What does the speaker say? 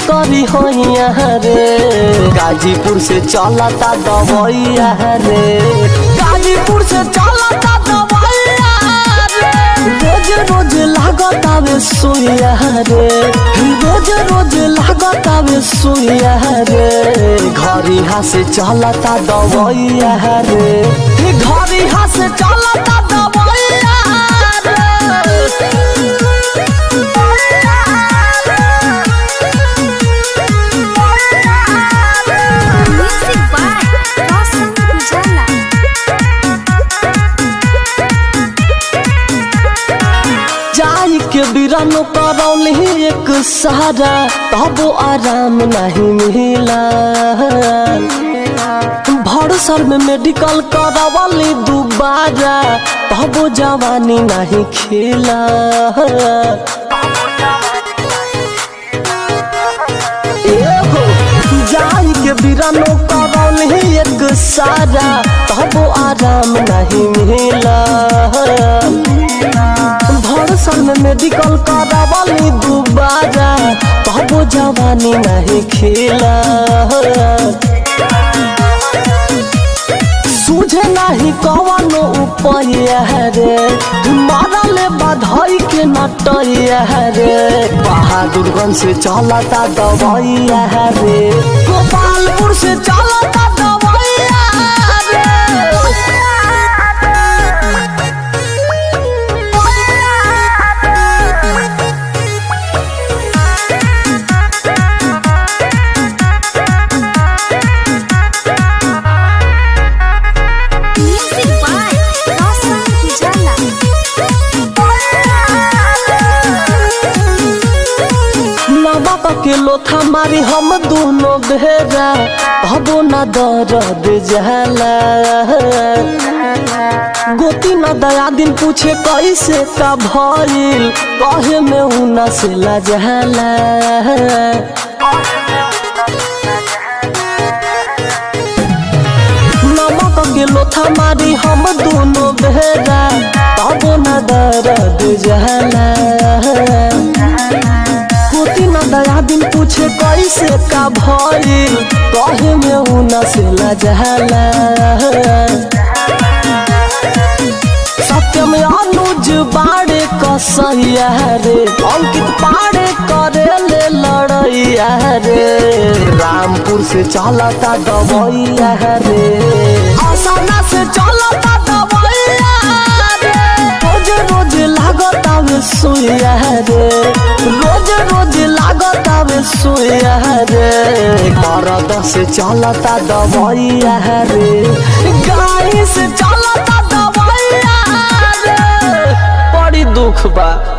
करी होइया रे। गाजीपुर से चलता दवैया रे, गाजीपुर से चलता दवैया रे। रोज रोज लागत आवे सुइया रे, रोज रोज लागत आवे सुइया रे। घरिहा से चलता दवैया रे, घरिहा से चलता दवैया रे। जाई के बिरानो करौली एक सहारा, तबो आराम नहीं मिला। भरसर में मेडिकल करवली दोबारा, तबो जवानी नहीं खिला। जाई के बिरानो करौली एक सहारा, तबो आराम नहीं मिला। भरसर में मेडिकल करवली दोबारा, तबो जवानी नहीं खिला। सूझे नहीं कवनो उपाय रे, मारले बधाई के नटैया रे। बहादुरगंज से चलता दवैया रे, गोपालपुर से चलता दवैया रे। के लोथा मारी हम दोनों बेरा, तबो न दर्द जाला। गोती न दया दिन पूछे कैसे का भइल, कहे में उना से लजला। नमक के लोथा मारी हम दोनों बेरा, तबो न दर्द जाला। दया दिन पूछे कैसे का भइल, कहे में उना से लजला। सत्यम अनुज बाड़े कसैया रे, अंकित पाड़े करे ले लड़ैया रे। रामपुर से चलता दवैया रे, आसाना से चलता दवैया रे। रोज रोज लागत आवे सुइया रे, रोज रोज लागत आवे सुइया रे। मरद से चलता दवैया रे, गाय से चलता दवैया रे। बड़ी दुख बा।